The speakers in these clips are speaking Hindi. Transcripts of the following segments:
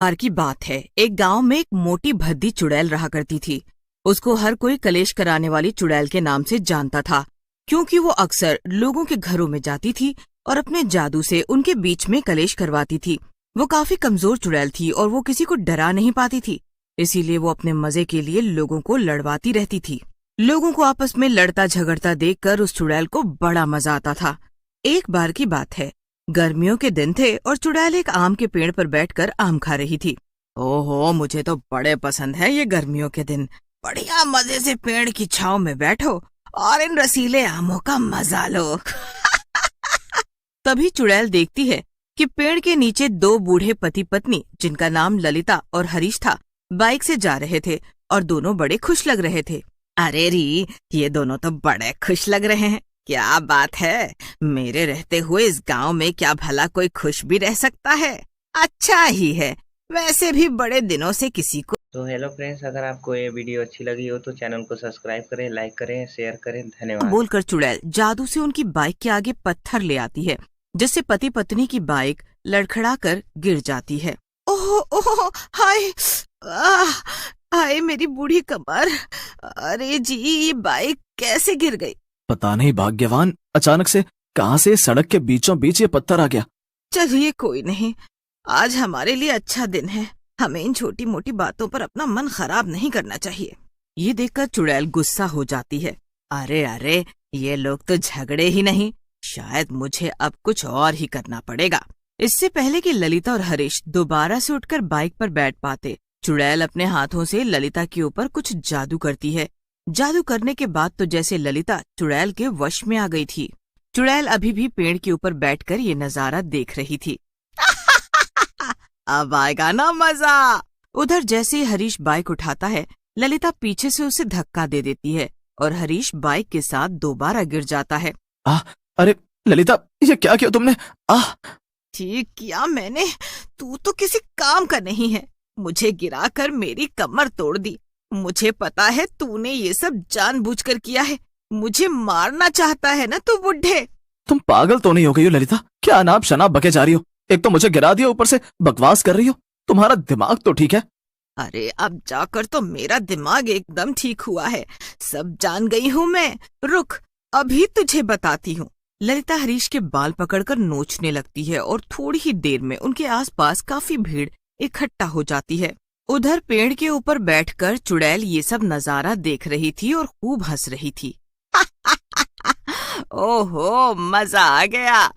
बार की बात है, एक गांव में एक मोटी भद्दी चुड़ैल रहा करती थी। उसको हर कोई कलेश कराने वाली चुड़ैल के नाम से जानता था, क्योंकि वो अक्सर लोगों के घरों में जाती थी और अपने जादू से उनके बीच में कलेश करवाती थी। वो काफी कमजोर चुड़ैल थी और वो किसी को डरा नहीं पाती थी, इसीलिए वो अपने मजे के लिए लोगों को लड़वाती रहती थी। लोगों को आपस में लड़ता झगड़ता देखकर उस चुड़ैल को बड़ा मजा आता था। एक बार की बात है, गर्मियों के दिन थे और चुड़ैल एक आम के पेड़ पर बैठकर आम खा रही थी। ओहो, मुझे तो बड़े पसंद है ये गर्मियों के दिन। बढ़िया मजे से पेड़ की छांव में बैठो और इन रसीले आमों का मजा लो। तभी चुड़ैल देखती है कि पेड़ के नीचे दो बूढ़े पति पत्नी, जिनका नाम ललिता और हरीश था, बाइक से जा रहे थे और दोनों बड़े खुश लग रहे थे। अरे री, ये दोनों तो बड़े खुश लग रहे हैं। क्या बात है, मेरे रहते हुए इस गांव में क्या भला कोई खुश भी रह सकता है? अच्छा ही है, वैसे भी बड़े दिनों से किसी को। तो हेलो फ्रेंड्स, अगर आपको ये वीडियो अच्छी लगी हो तो चैनल को सब्सक्राइब करें, लाइक करें, शेयर करें। धन्यवाद। बोलकर चुड़ैल जादू से उनकी बाइक के आगे पत्थर ले आती है, जिससे पति पत्नी की बाइक लड़खड़ाकर गिर जाती है। ओह ओह, हाय, हाय मेरी बूढ़ी कमर। अरे जी, ये बाइक कैसे गिर गई? पता नहीं भाग्यवान, अचानक से कहां से सड़क के बीचों बीच ये पत्थर आ गया। चलिए कोई नहीं, आज हमारे लिए अच्छा दिन है। हमें इन छोटी मोटी बातों पर अपना मन खराब नहीं करना चाहिए। ये देखकर चुड़ैल गुस्सा हो जाती है। अरे अरे, ये लोग तो झगड़े ही नहीं, शायद मुझे अब कुछ और ही करना पड़ेगा। इससे पहले कि ललिता और हरीश दोबारा से उठकर बाइक पर बैठ पाते, चुड़ैल अपने हाथों से ललिता के ऊपर कुछ जादू करती है। जादू करने के बाद तो जैसे ललिता चुड़ैल के वश में आ गई थी। चुड़ैल अभी भी पेड़ के ऊपर बैठकर ये नजारा देख रही थी। अब आएगा ना मजा। उधर जैसे ही हरीश बाइक उठाता है, ललिता पीछे से उसे धक्का दे देती है और हरीश बाइक के साथ दोबारा गिर जाता है। अरे ललिता, ये क्या किया तुमने? ठीक किया मैंने, तू तो किसी काम का नहीं है। मुझे गिराकर मेरी कमर तोड़ दी। मुझे पता है तूने ये सब जानबूझकर किया है। मुझे मारना चाहता है ना तू बुड्ढे। तुम पागल तो नहीं हो गई हो ललिता? क्या अनाप शनाप बके जा रही हो? एक तो मुझे गिरा दिया, ऊपर से बकवास कर रही हो। तुम्हारा दिमाग तो ठीक है? अरे अब जाकर तो मेरा दिमाग एकदम ठीक हुआ है। सब जान गई हूँ मैं। रुक, अभी तुझे बताती हूँ। ललिता हरीश के बाल पकड़कर नोचने लगती है और थोड़ी ही देर में उनके आसपास काफी भीड़ इकट्ठा हो जाती है। उधर पेड़ के ऊपर बैठकर चुड़ैल ये सब नजारा देख रही थी और खूब हंस रही थी। ओहो, मजा आ गया।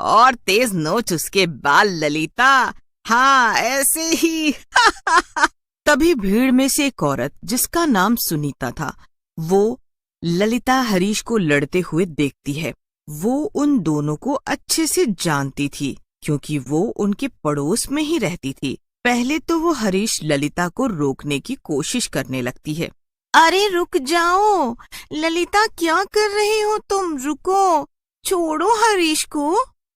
और तेज नोच उसके बाल ललिता। हाँ, ऐसे ही। तभी भीड़ में से एक औरत, जिसका नाम सुनीता था, वो ललिता हरीश को लड़ते हुए देखती है। वो उन दोनों को अच्छे से जानती थी, क्योंकि वो उनके पड़ोस में ही रहती थी। पहले तो वो हरीश ललिता को रोकने की कोशिश करने लगती है। अरे रुक जाओ ललिता, क्या कर रही हो तुम? रुको, छोड़ो हरीश को।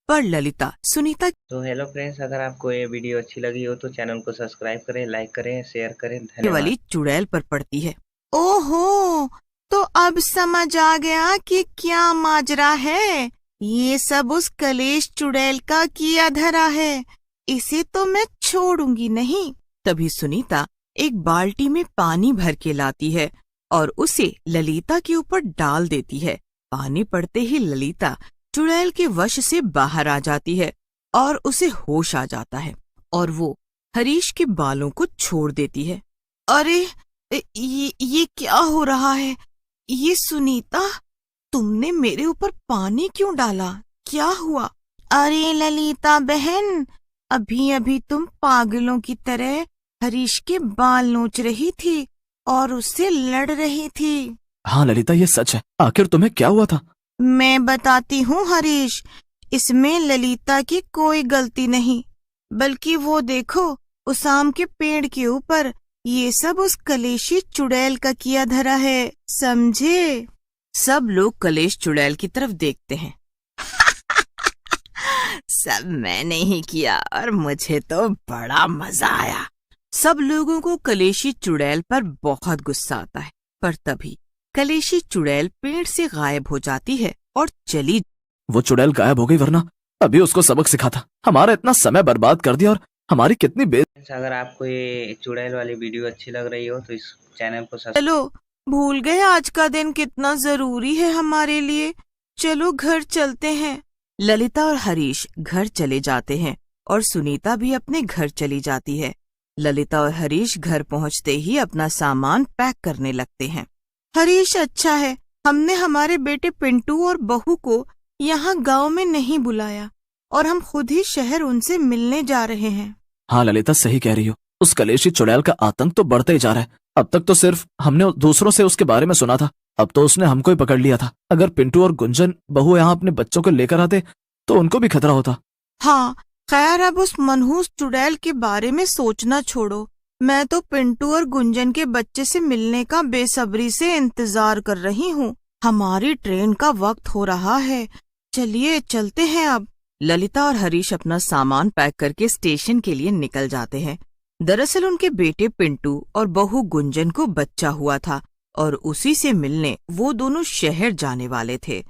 पर ललिता सुनीता तो हेलो फ्रेंड्स, अगर आपको ये वीडियो अच्छी लगी हो तो चैनल को सब्सक्राइब करें, लाइक करें, शेयर करें। धन्यवाद। वाली चुड़ैल पर पड़ती है। ओहो, तो अब समझ आ गया कि क्या माजरा है। ये सब उस कलेश चुड़ैल का किया धरा है। इसे तो मैं छोड़ूंगी नहीं। तभी सुनीता एक बाल्टी में पानी भर के लाती है और उसे ललिता के ऊपर डाल देती है। पानी पड़ते ही ललिता चुड़ैल के वश से बाहर आ जाती है और उसे होश आ जाता है और वो हरीश के बालों को छोड़ देती है। अरे ये क्या हो रहा है? ये सुनीता, तुमने मेरे ऊपर पानी क्यों डाला? क्या हुआ? अरे ललिता बहन, अभी अभी तुम पागलों की तरह हरीश के बाल नोच रही थी और उससे लड़ रही थी। हाँ ललिता, ये सच है। आखिर तुम्हें क्या हुआ था? मैं बताती हूँ हरीश, इसमें ललिता की कोई गलती नहीं, बल्कि वो देखो, उस आम के पेड़ के ऊपर ये सब उस कलेशी चुड़ैल का किया धरा है, समझे? सब लोग कलेश चुड़ैल की तरफ देखते हैं। सब मैंने ही किया और मुझे तो बड़ा मजा आया। सब लोगों को कलेशी चुड़ैल पर बहुत गुस्सा आता है, पर तभी कलेशी चुड़ैल पेड़ से गायब हो जाती है और चली। वो चुड़ैल गायब हो गई, वरना अभी उसको सबक सिखाता। हमारा इतना समय बर्बाद कर दिया और हमारी कितनी फ्रेंड्स, अगर आपको ये चुड़ैल वाली वीडियो अच्छी लग रही हो तो इस चैनल को सब्सक्राइब। चलो, भूल गए आज का दिन कितना जरूरी है हमारे लिए। चलो घर चलते हैं। ललिता और हरीश घर चले जाते हैं और सुनीता भी अपने घर चली जाती है। ललिता और हरीश घर पहुंचते ही अपना सामान पैक करने लगते हैं। हरीश, अच्छा है हमने हमारे बेटे पिंटू और बहू को यहाँ गांव में नहीं बुलाया और हम खुद ही शहर उनसे मिलने जा रहे हैं। हाँ ललिता, सही कह रही हो। उस कलेशी चुड़ैल का आतंक तो बढ़ता ही जा रहा है। अब तक तो सिर्फ हमने दूसरों से उसके बारे में सुना था, अब तो उसने हमको ही पकड़ लिया था। अगर पिंटू और गुंजन बहू यहाँ अपने बच्चों को लेकर आते तो उनको भी खतरा होता। हाँ, खैर अब उस मनहूस चुड़ैल के बारे में सोचना छोड़ो। मैं तो पिंटू और गुंजन के बच्चे से मिलने का बेसब्री से इंतजार कर रही हूँ। हमारी ट्रेन का वक्त हो रहा है, चलिए चलते हैं अब। ललिता और हरीश अपना सामान पैक करके स्टेशन के लिए निकल जाते हैं। दरअसल उनके बेटे पिंटू और बहू गुंजन को बच्चा हुआ था और उसी से मिलने वो दोनों शहर जाने वाले थे।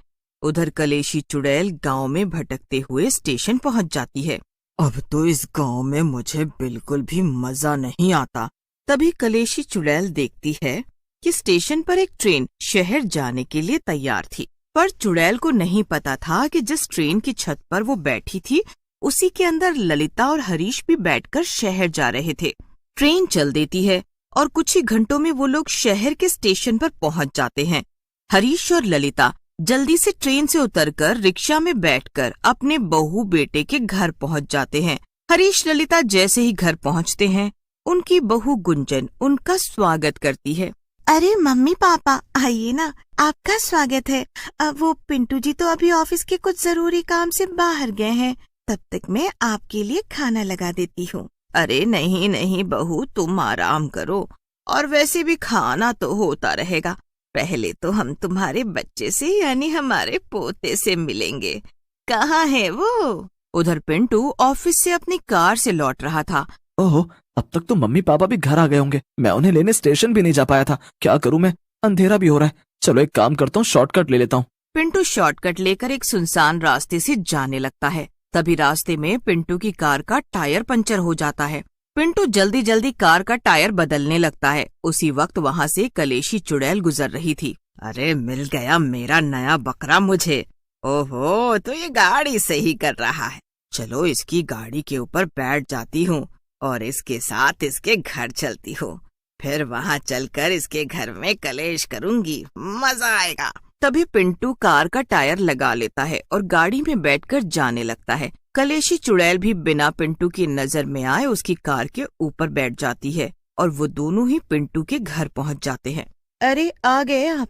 उधर कलेशी चुड़ैल गांव में भटकते हुए स्टेशन पहुंच जाती है। अब तो इस गांव में मुझे बिल्कुल भी मजा नहीं आता। तभी कलेशी चुड़ैल देखती है कि स्टेशन पर एक ट्रेन शहर जाने के लिए तैयार थी, पर चुड़ैल को नहीं पता था कि जिस ट्रेन की छत पर वो बैठी थी उसी के अंदर ललिता और हरीश भी बैठकर शहर जा रहे थे। ट्रेन चल देती है और कुछ ही घंटों में वो लोग शहर के स्टेशन पर पहुंच जाते हैं। हरीश और ललिता जल्दी से ट्रेन से उतरकर रिक्शा में बैठकर अपने बहू बेटे के घर पहुंच जाते हैं। हरीश ललिता जैसे ही घर पहुंचते हैं, उनकी बहू गुंजन उनका स्वागत करती है। अरे मम्मी पापा आइए ना, आपका स्वागत है। अब वो पिंटू जी तो अभी ऑफिस के कुछ जरूरी काम से बाहर गए हैं, तब तक मैं आपके लिए खाना लगा देती हूँ। अरे नहीं नहीं बहू, तुम आराम करो, और वैसे भी खाना तो होता रहेगा। पहले तो हम तुम्हारे बच्चे से यानी हमारे पोते से मिलेंगे। कहाँ है वो? उधर पिंटू ऑफिस से अपनी कार से लौट रहा था। ओहो, अब तक तो मम्मी पापा भी घर आ गए होंगे। मैं उन्हें लेने स्टेशन भी नहीं जा पाया था। क्या करूं मैं, अंधेरा भी हो रहा है। चलो एक काम करता हूँ, शॉर्टकट ले लेता हूँ। पिंटू शॉर्टकट लेकर एक सुनसान रास्ते से जाने लगता है। तभी रास्ते में पिंटू की कार का टायर पंचर हो जाता है। पिंटू जल्दी जल्दी कार का टायर बदलने लगता है। उसी वक्त वहाँ से कलेशी चुड़ैल गुजर रही थी। अरे मिल गया मेरा नया बकरा मुझे। ओहो, तो ये गाड़ी सही कर रहा है। चलो इसकी गाड़ी के ऊपर बैठ जाती हूँ और इसके साथ इसके घर चलती हूँ। फिर वहाँ चलकर इसके घर में कलेश करूंगी, मजा आएगा। तभी पिंटू कार का टायर लगा लेता है और गाड़ी में बैठकर जाने लगता है। कलेशी चुड़ैल भी बिना पिंटू की नजर में आए उसकी कार के ऊपर बैठ जाती है और वो दोनों ही पिंटू के घर पहुंच जाते हैं। अरे आ गए आप।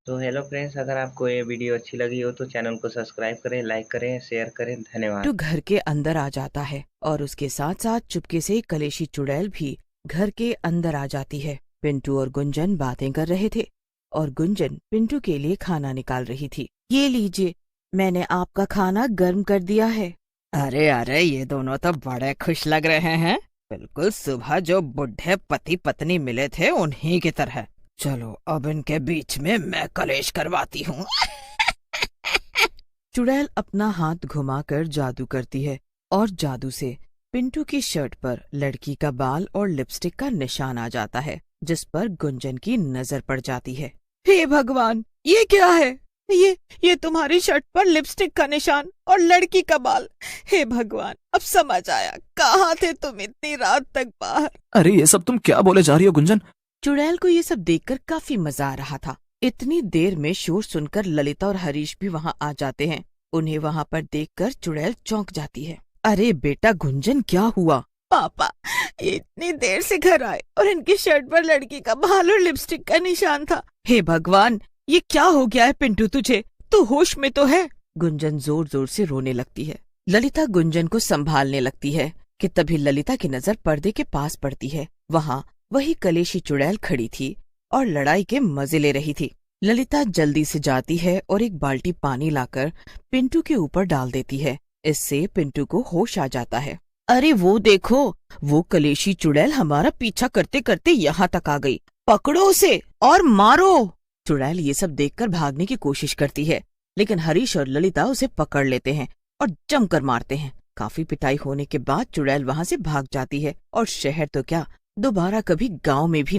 तो हेलो फ्रेंड्स, अगर आपको ये वीडियो अच्छी लगी हो तो चैनल को सब्सक्राइब करें, लाइक करें, शेयर करें। धन्यवाद। पिंटू घर के अंदर आ जाता है और उसके साथ साथ चुपके से कलेशी चुड़ैल भी घर के अंदर आ जाती है। पिंटू और गुंजन बातें कर रहे थे और गुंजन पिंटू के लिए खाना निकाल रही थी। ये लीजिए, मैंने आपका खाना गर्म कर दिया है। अरे अरे, ये दोनों तो बड़े खुश लग रहे हैं, बिल्कुल सुबह जो बुढ़े पति पत्नी मिले थे उन्हीं की तरह। चलो अब इनके बीच में मैं कलेश करवाती हूँ। चुड़ैल अपना हाथ घुमाकर जादू करती है और जादू से पिंटू की शर्ट पर लड़की का बाल और लिपस्टिक का निशान आ जाता है, जिस पर गुंजन की नजर पड़ जाती है। हे भगवान, ये क्या है? ये तुम्हारी शर्ट पर लिपस्टिक का निशान और लड़की का बाल। हे भगवान, अब समझ आया, कहाँ थे तुम इतनी रात तक बाहर? अरे ये सब तुम क्या बोले जा रही हो गुंजन? चुड़ैल को ये सब देखकर काफी मजा आ रहा था। इतनी देर में शोर सुनकर ललिता और हरीश भी वहाँ आ जाते हैं। उन्हें वहाँ पर देखकर चुड़ैल चौंक जाती है। अरे बेटा गुंजन, क्या हुआ? पापा, ये इतनी देर से घर आए और इनकी शर्ट पर लड़की का बाल और लिपस्टिक का निशान था। हे भगवान, ये क्या हो गया है पिंटू तुझे? तू होश में तो है? गुंजन जोर जोर से रोने लगती है। ललिता गुंजन को संभालने लगती है कि तभी ललिता की नजर पर्दे के पास पड़ती है। वहाँ वही कलेशी चुड़ैल खड़ी थी और लड़ाई के मजे ले रही थी। ललिता जल्दी से जाती है और एक बाल्टी पानी लाकर पिंटू के ऊपर डाल देती है। इससे पिंटू को होश आ जाता है। अरे वो देखो, वो कलेशी चुड़ैल हमारा पीछा करते करते यहाँ तक आ गई। पकड़ो उसे और मारो। चुड़ैल ये सब देखकर भागने की कोशिश करती है, लेकिन हरीश और ललिता उसे पकड़ लेते हैं और जमकर मारते हैं। काफी पिटाई होने के बाद चुड़ैल वहाँ से भाग जाती है और शहर तो क्या, दोबारा कभी गांव में भी